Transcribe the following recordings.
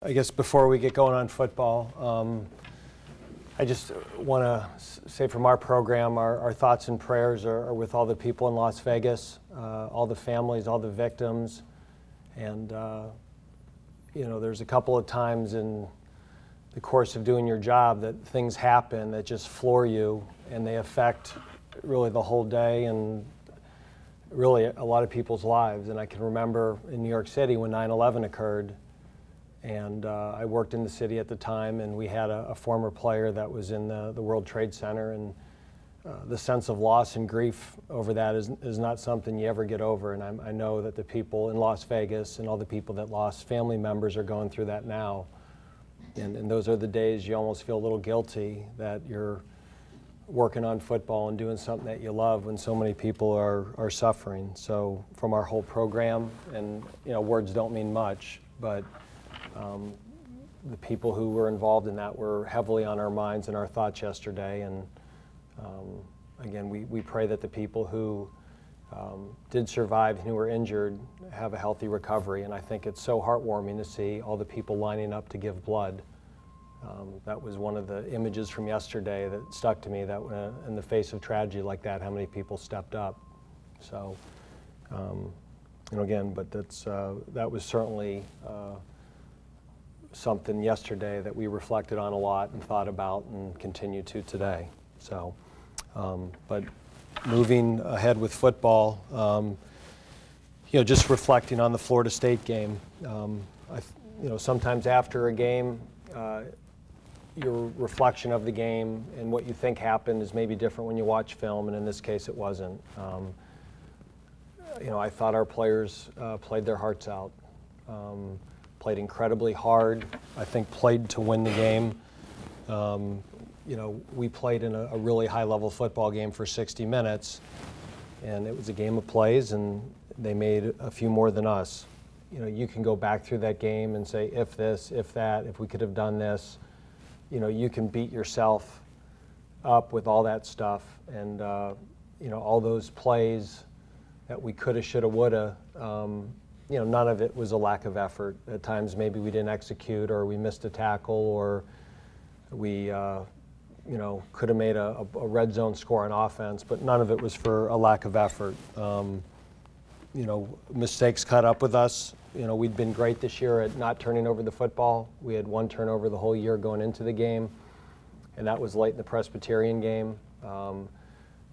I guess before we get going on football, I just want to say from our program, our thoughts and prayers are with all the people in Las Vegas, all the families, all the victims. And, there's a couple of times in the course of doing your job that things happen that just floor you, and they affect really the whole day and really a lot of people's lives. And I can remember in New York City when 9/11 occurred, and I worked in the city at the time, and we had a former player that was in the World Trade Center, and the sense of loss and grief over that is not something you ever get over. And I know that the people in Las Vegas and all the people that lost family members are going through that now. And those are the days you almost feel a little guilty that you're working on football and doing something that you love when so many people are suffering. So from our whole program, and words don't mean much, but the people who were involved in that were heavily on our minds and our thoughts yesterday. And again, we pray that the people who did survive and who were injured have a healthy recovery. And I think it's so heartwarming to see all the people lining up to give blood. That was one of the images from yesterday that stuck to me, that in the face of tragedy like that, how many people stepped up. So, again, but that was certainly something yesterday that we reflected on a lot and thought about and continue to today. So, but moving ahead with football, just reflecting on the Florida State game. Sometimes after a game, your reflection of the game and what you think happened is maybe different when you watch film, and in this case it wasn't. I thought our players played their hearts out. Played incredibly hard. I think played to win the game. We played in a really high-level football game for 60 minutes, and it was a game of plays, and they made a few more than us. You can go back through that game and say, if this, if that, if we could have done this. You can beat yourself up with all that stuff, and all those plays that we coulda, shoulda, woulda. None of it was a lack of effort. At times maybe we didn't execute, or we missed a tackle, or we could have made a red zone score on offense, but none of it was for a lack of effort. Mistakes caught up with us. We'd been great this year at not turning over the football. We had one turnover the whole year going into the game, and that was late in the Presbyterian game.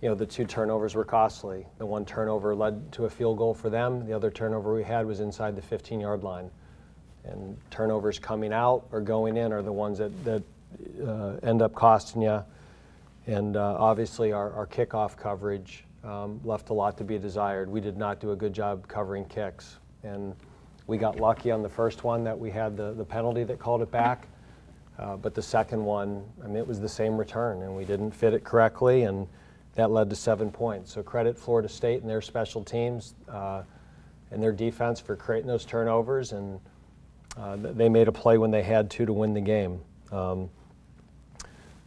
The two turnovers were costly. The one turnover led to a field goal for them. The other turnover we had was inside the 15-yard line. And turnovers coming out or going in are the ones that end up costing you. And obviously our kickoff coverage left a lot to be desired. We did not do a good job covering kicks. And we got lucky on the first one that we had the penalty that called it back. But the second one, it was the same return, and we didn't fit it correctly, and that led to 7 points. So credit Florida State and their special teams and their defense for creating those turnovers, and they made a play when they had to win the game.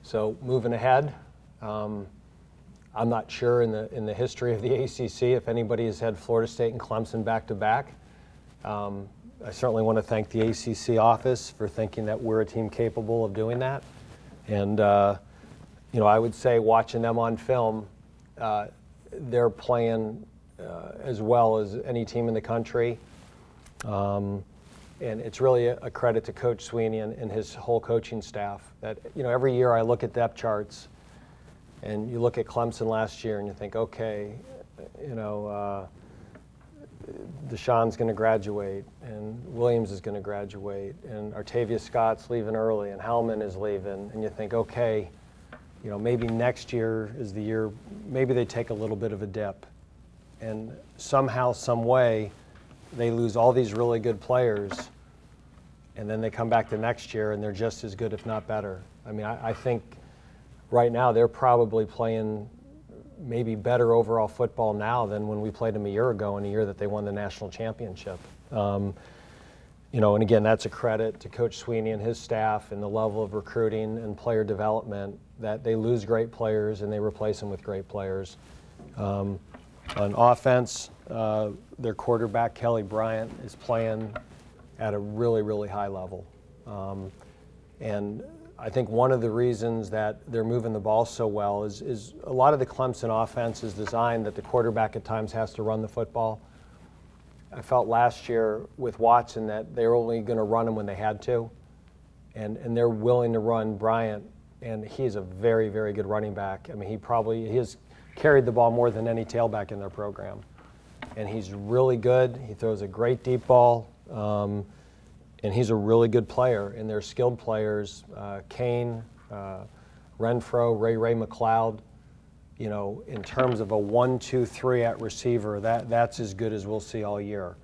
So moving ahead, I'm not sure in the history of the ACC if anybody has had Florida State and Clemson back-to-back. I certainly want to thank the ACC office for thinking that we're a team capable of doing that. And I would say watching them on film, they're playing as well as any team in the country. And it's really a credit to Coach Sweeney and his whole coaching staff. That every year I look at depth charts, and you look at Clemson last year and you think, okay, Deshaun's going to graduate, and Williams is going to graduate, and Artavius Scott's leaving early, and Hellman is leaving, and you think, okay, maybe next year is the year, maybe they take a little bit of a dip. And somehow, some way, they lose all these really good players, and then they come back the next year and they're just as good, if not better. I think right now they're probably playing maybe better overall football now than when we played them a year ago, in a year that they won the national championship. And again, that's a credit to Coach Sweeney and his staff and the level of recruiting and player development, that they lose great players and they replace them with great players. On offense, their quarterback, Kelly Bryant, is playing at a really, really high level. And I think one of the reasons that they're moving the ball so well is a lot of the Clemson offense is designed that the quarterback at times has to run the football. I felt last year with Watson that they were only going to run him when they had to, and they're willing to run Bryant, and he's a very, very good running back. I mean, he has carried the ball more than any tailback in their program, and he's really good. He throws a great deep ball. And he's a really good player, and they're skilled players. Kane, Renfro, Ray McLeod, you know, in terms of a 1, 2, 3 at receiver, that's as good as we'll see all year.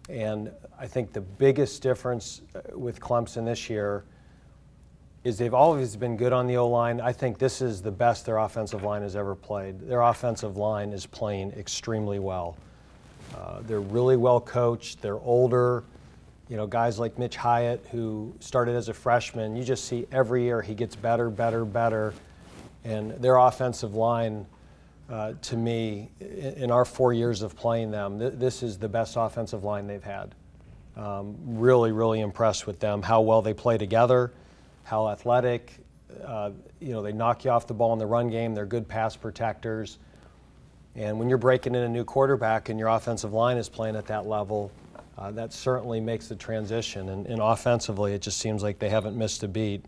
And I think the biggest difference with Clemson this year is they've always been good on the O-line. I think this is the best their offensive line has ever played. Their offensive line is playing extremely well. They're really well coached. They're older. You know, guys like Mitch Hyatt, who started as a freshman, you just see every year he gets better, better, better. And their offensive line, to me, in our 4 years of playing them, this is the best offensive line they've had. Really, really impressed with them, how well they play together, how athletic. You know, they knock you off the ball in the run game. They're good pass protectors. And when you're breaking in a new quarterback and your offensive line is playing at that level, that certainly makes the transition. And offensively, it just seems like they haven't missed a beat.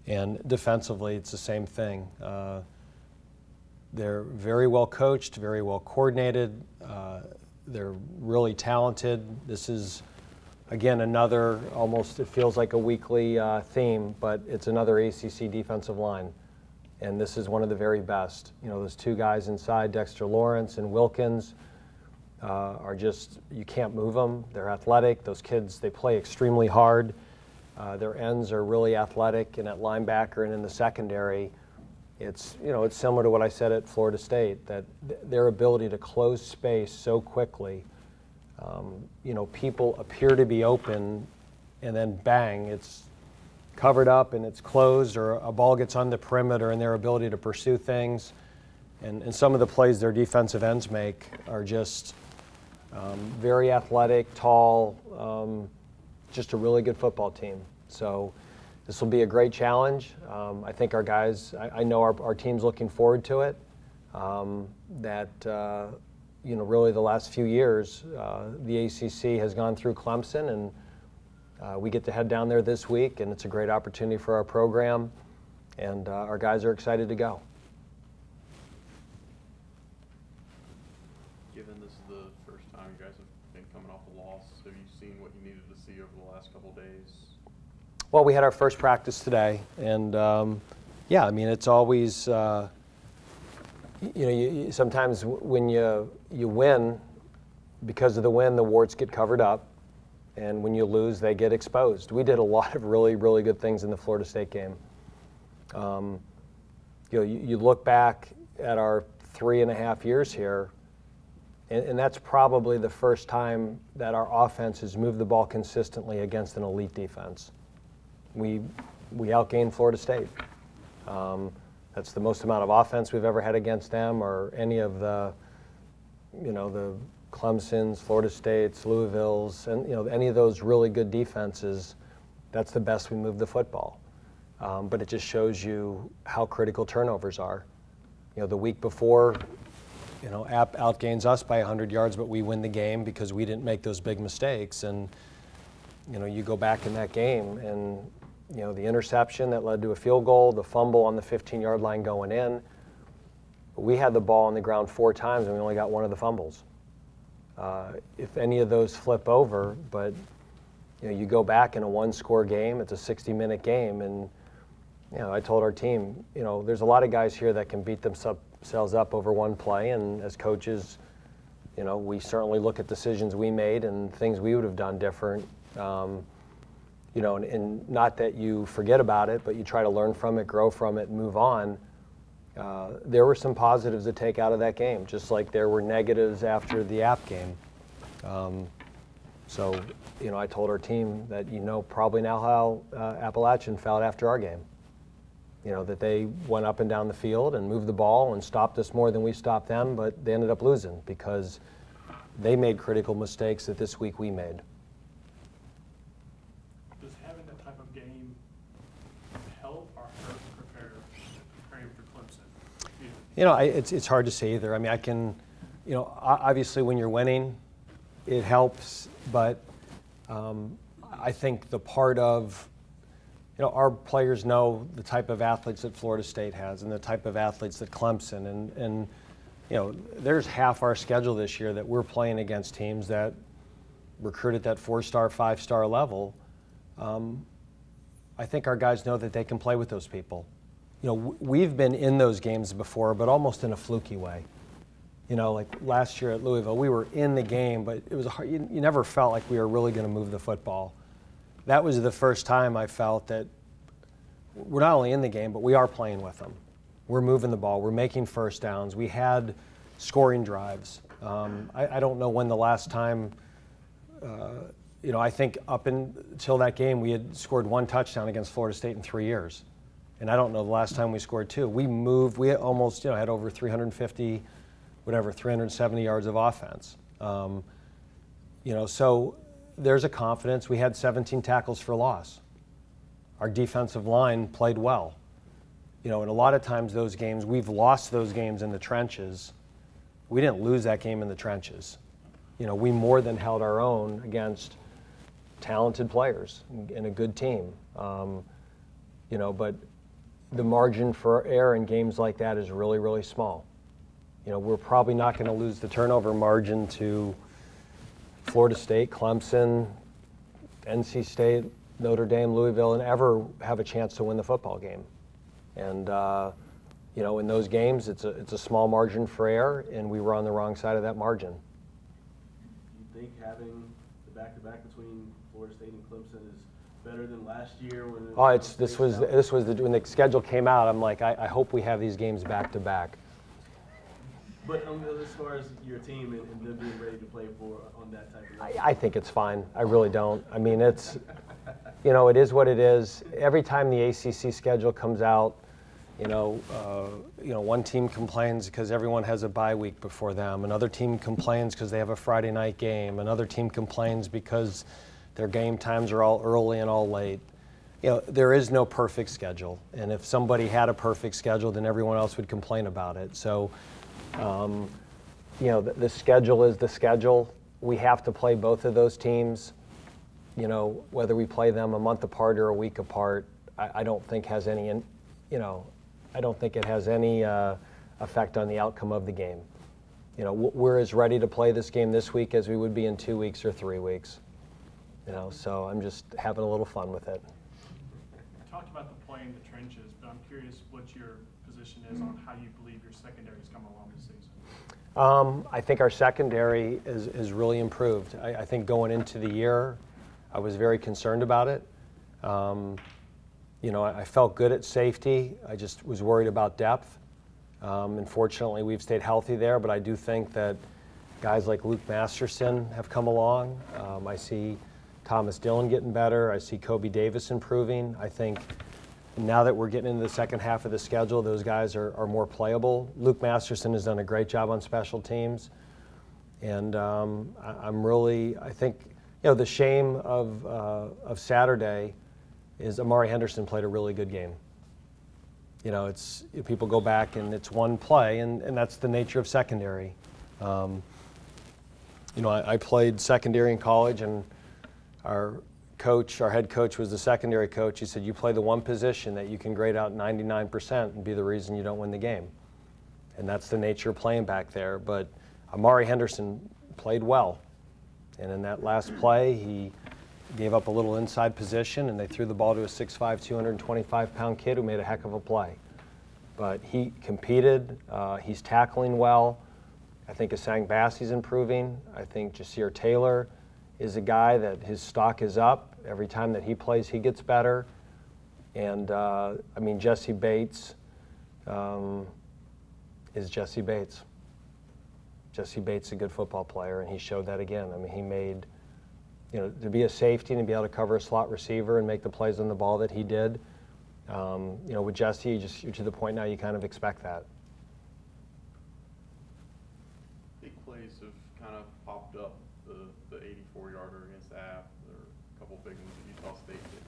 And defensively, it's the same thing. They're very well coached, very well coordinated. They're really talented. This is, again, another, almost it feels like a weekly theme, but it's another ACC defensive line. And this is one of the very best. You know, those two guys inside, Dexter Lawrence and Wilkins, are just, you can't move them. They're athletic. Those kids, they play extremely hard. Their ends are really athletic, and at linebacker and in the secondary, it's, you know, it's similar to what I said at Florida State, that their ability to close space so quickly. You know, people appear to be open, and then bang, it's covered up and it's closed, or a ball gets on the perimeter, and their ability to pursue things. And some of the plays their defensive ends make are just very athletic, tall, just a really good football team. So this will be a great challenge. I think our guys, I know our team's looking forward to it. You know, really the last few years, the ACC has gone through Clemson, and we get to head down there this week, and it's a great opportunity for our program, and our guys are excited to go. Given this is the first time you guys have been coming off a loss, have you seen what you needed to see over the last couple of days? Well, we had our first practice today, and yeah, I mean, it's always, you know, sometimes when you win, because of the win, the warts get covered up, and when you lose, they get exposed. We did a lot of really, really good things in the Florida State game. You know, you look back at our 3.5 years here, and that's probably the first time that our offense has moved the ball consistently against an elite defense. We outgained Florida State. That's the most amount of offense we've ever had against them, or any of the, you know, the Clemson's, Florida State's, Louisville's, and, you know, any of those really good defenses. That's the best we move the football. But it just shows you how critical turnovers are. You know, the week before, you know, App outgains us by 100 yards, but we win the game because we didn't make those big mistakes. And, you know, you go back in that game, and, you know, the interception that led to a field goal, the fumble on the 15-yard line going in. We had the ball on the ground 4 times, and we only got one of the fumbles. If any of those flip over, but, you know, you go back in a 1-score game, it's a 60-minute game, and, you know, I told our team, you know, there's a lot of guys here that can beat themselves up over one play, and as coaches, you know, we certainly look at decisions we made and things we would have done different. You know, and not that you forget about it, but you try to learn from it, grow from it, and move on. There were some positives to take out of that game, just like there were negatives after the App game. So, you know, I told our team that, you know, probably now how Appalachian felt after our game. You know, that they went up and down the field and moved the ball and stopped us more than we stopped them, but they ended up losing because they made critical mistakes that this week we made. Does having the type of game help or hurt preparing for Clemson? You know, it's hard to say either. I mean, you know, obviously when you're winning, it helps, but I think the part of, you know, our players know the type of athletes that Florida State has and the type of athletes that Clemson and you know, there's half our schedule this year that we're playing against teams that recruit at that 4-star, 5-star level. I think our guys know that they can play with those people. You know, we've been in those games before, but almost in a fluky way. You know, like last year at Louisville, we were in the game, but it was hard. You never felt like we were really going to move the football. That was the first time I felt that we're not only in the game, but we are playing with them. We're moving the ball. We're making first downs. We had scoring drives. I don't know when the last time, you know, I think up until that game, we had scored 1 touchdown against Florida State in 3 years. And I don't know the last time we scored 2. We moved, we almost, you know, had over 350, whatever, 370 yards of offense. You know, so there's a confidence. We had 17 tackles for loss. Our defensive line played well. You know, and a lot of times those games, we've lost those games in the trenches. We didn't lose that game in the trenches. You know, we more than held our own against talented players and a good team. You know, but the margin for error in games like that is really, really small. You know, we're probably not going to lose the turnover margin to Florida State, Clemson, NC State, Notre Dame, Louisville, and ever have a chance to win the football game. And, you know, in those games, it's a small margin for error, and we were on the wrong side of that margin. Do you think having the back-to-back between Florida State and Clemson is better than last year? When this was when the schedule came out. I'm like, I hope we have these games back-to-back. But as far as your team and them being ready to play on that type of level? I think it's fine. I really don't. I mean, it's, you know, it is what it is. Every time the ACC schedule comes out, you know, one team complains because everyone has a bye week before them. Another team complains because they have a Friday night game. Another team complains because their game times are all early and all late. You know, there is no perfect schedule. And if somebody had a perfect schedule, then everyone else would complain about it. So, you know, the schedule is the schedule. We have to play both of those teams. You know, whether we play them a month apart or a week apart, I don't think has any, you know, I don't think it has any effect on the outcome of the game. You know, we're as ready to play this game this week as we would be in 2 weeks or 3 weeks. You know, so I'm just having a little fun with it. You talked about the play in the trenches, but I'm curious what your position is on how you believe your secondary is coming along this season. I think our secondary is really improved. I think going into the year, I was very concerned about it. You know, I felt good at safety. I just was worried about depth. Unfortunately, we've stayed healthy there, but I do think that guys like Luke Masterson have come along. I see Thomas Dillon getting better. I see Kobe Davis improving. I think now that we're getting into the second half of the schedule, those guys are more playable. Luke Masterson has done a great job on special teams. And I think, you know, the shame of Saturday is Amari Henderson played a really good game. You know, people go back and it's one play, and that's the nature of secondary. You know, I played secondary in college, and our head coach was the secondary coach. He said, you play the one position that you can grade out 99% and be the reason you don't win the game. And that's the nature of playing back there. But Amari Henderson played well. And in that last play, he gave up a little inside position, and they threw the ball to a 6'5", 225-pound kid who made a heck of a play. But he competed. He's tackling well. I think Asang Bassey's improving. I think Jasir Taylor is a guy that his stock is up. Every time that he plays, he gets better. And, I mean, Jesse Bates is Jesse Bates. Jesse Bates is a good football player, and he showed that again. I mean, he made, you know, to be a safety and to be able to cover a slot receiver and make the plays on the ball that he did. You know, with Jesse, you're to the point now you kind of expect that. Big plays have kind of popped up. The 84-yarder against App. There are a couple big ones that Utah State did.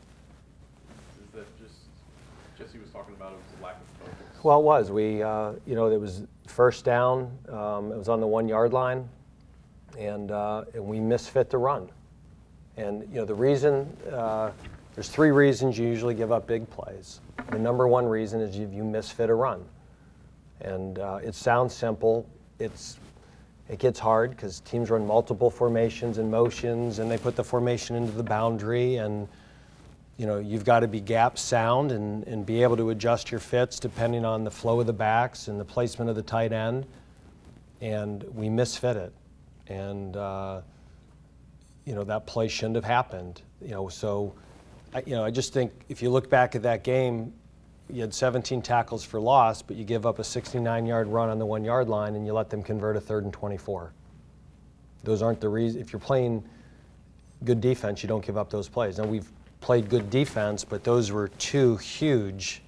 that Jesse was talking about, it was a lack of focus. Well, it was. We, it was first down. It was on the 1 yard line, and we misfit the run. And the reason, there's three reasons you usually give up big plays. The number one reason is if you misfit a run. And it sounds simple. It gets hard because teams run multiple formations and motions, and they put the formation into the boundary, and you've got to be gap sound and be able to adjust your fits depending on the flow of the backs and the placement of the tight end. And we misfit it. And, that play shouldn't have happened. So, I just think if you look back at that game, you had 17 tackles for loss, but you give up a 69-yard run on the 1 yard line and you let them convert a 3rd and 24. Those aren't the reason. If you're playing good defense, you don't give up those plays. Now, we've played good defense, but those were two huge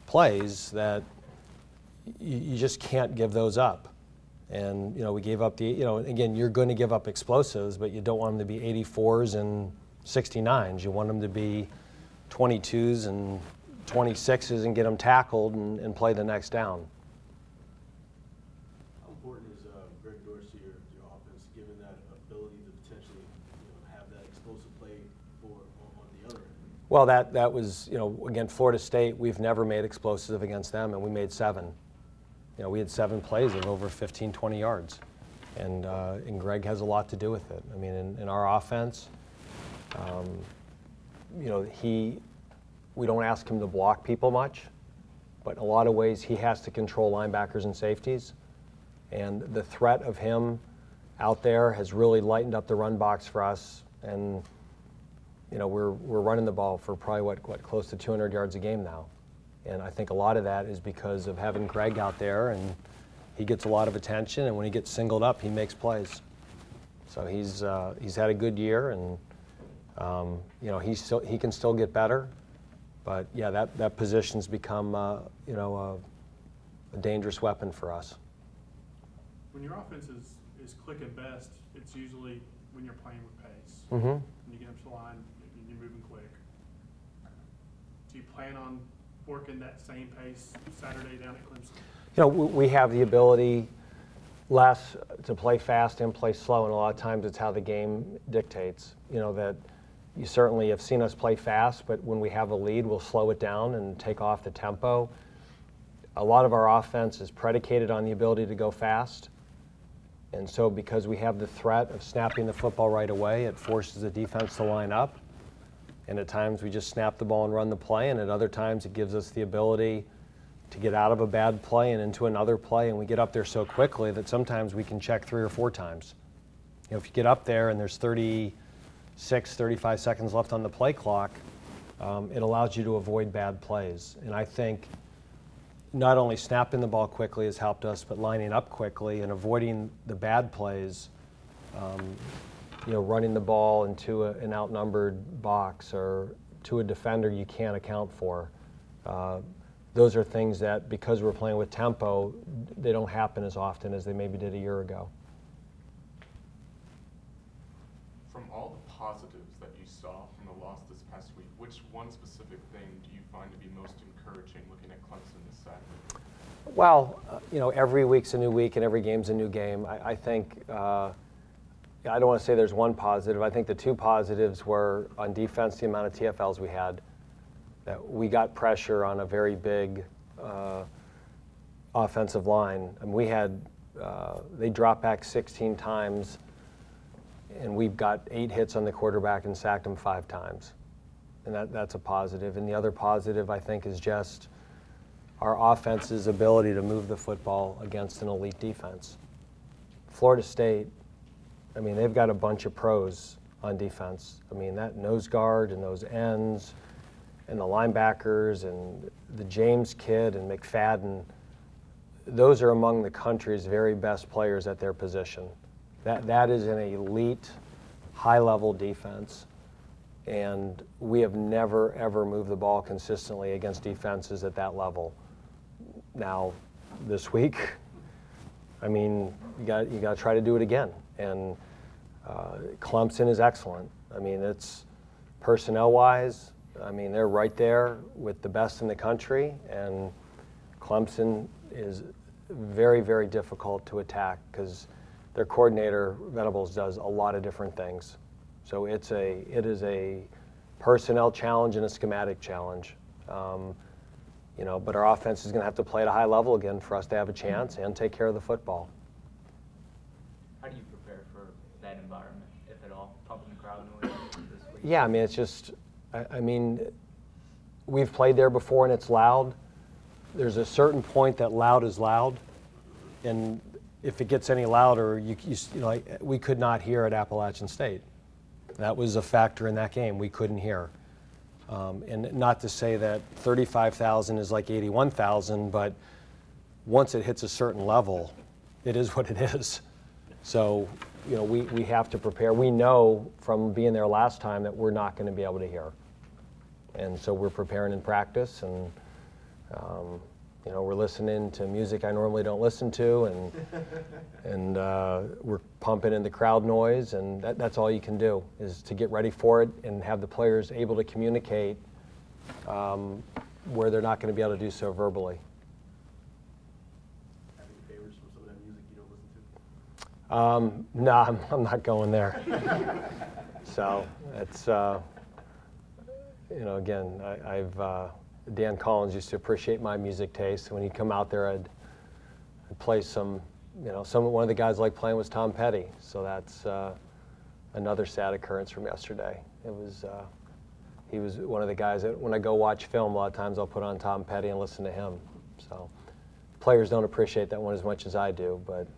plays that you just can't give those up. And, we gave up again, you're going to give up explosives, but you don't want them to be 84s and 69s. You want them to be 22s and 26s and get them tackled and play the next down. How important is Greg Dorsey, your offense, given that ability to potentially have that explosive play on the other end? Well, that was, again, Florida State, we've never made explosive against them, and we made 7. We had 7 plays of over 15, 20 yards. And Greg has a lot to do with it. I mean, in our offense, we don't ask him to block people much, but in a lot of ways he has to control linebackers and safeties. And the threat of him out there has really lightened up the run box for us. And we're running the ball for probably what close to 200 yards a game now. And I think a lot of that is because of having Greg out there, and he gets a lot of attention, and when he gets singled up, he makes plays. So he's had a good year, and he can still get better. But yeah, that position's become a dangerous weapon for us. When your offense is clicking best, it's usually when you're playing with pace. Mm-hmm. When you get up to the line, you're moving quick. Do you plan on working that same pace Saturday down at Clemson? We have the ability less to play fast and play slow, and a lot of times it's how the game dictates. That you certainly have seen us play fast, but when we have a lead, we'll slow it down and take off the tempo. A lot of our offense is predicated on the ability to go fast. And so because we have the threat of snapping the football right away, it forces the defense to line up. And at times we just snap the ball and run the play, and at other times it gives us the ability to get out of a bad play and into another play, and we get up there so quickly that sometimes we can check 3 or 4 times. If you get up there and there's 36, 35 seconds left on the play clock, it allows you to avoid bad plays. And I think not only snapping the ball quickly has helped us, but lining up quickly and avoiding the bad plays, running the ball into an outnumbered box or to a defender you can't account for. Those are things that, because we're playing with tempo, they don't happen as often as they maybe did a year ago. From all the positives that you saw from the loss this past week, which one specific thing do you find to be most encouraging looking at Clawson this Saturday? Well, every week's a new week and every game's a new game. I think, I don't want to say there's one positive. I think the 2 positives were on defense, the amount of TFLs we had. That we got pressure on a very big offensive line. And we had, they dropped back 16 times, and we've got 8 hits on the quarterback and sacked him 5 times. And that's a positive. And the other positive, I think, is just our offense's ability to move the football against an elite defense. Florida State, they've got a bunch of pros on defense. That nose guard and those ends and the linebackers and the James kid and McFadden, those are among the country's very best players at their position. That is an elite, high-level defense. And we have never, ever moved the ball consistently against defenses at that level. Now, this week, you got to try to do it again. And Clemson is excellent. It's personnel-wise, I mean, they're right there with the best in the country, and Clemson is very, very difficult to attack because their coordinator, Venables, does a lot of different things. So it is a personnel challenge and a schematic challenge. You know, but our offense is going to have to play at a high level again for us to have a chance and take care of the football. How do you prepare for that environment, if at all, pumping the crowd noise this week? Yeah, I mean, it's just, I mean, we've played there before and it's loud. There's a certain point that loud is loud, and if it gets any louder, you know, like, we could not hear at Appalachian State. That was a factor in that game. We couldn't hear. And not to say that 35,000 is like 81,000, but once it hits a certain level, it is what it is. So, you know, we have to prepare. We know from being there last time that we're not going to be able to hear. And so we're preparing in practice, and, you know, we're listening to music I normally don't listen to, and we're pumping in the crowd noise, and that's all you can do, is to get ready for it and have the players able to communicate where they're not going to be able to do so verbally. Have any favorites from some of that music you don't listen to? No, I'm not going there. So it's, you know, again, Dan Collins used to appreciate my music taste. When he'd come out there, I'd play some, you know, one of the guys I liked playing was Tom Petty. So that's another sad occurrence from yesterday. It was, he was one of the guys that when I go watch film, a lot of times I'll put on Tom Petty and listen to him. So players don't appreciate that one as much as I do, but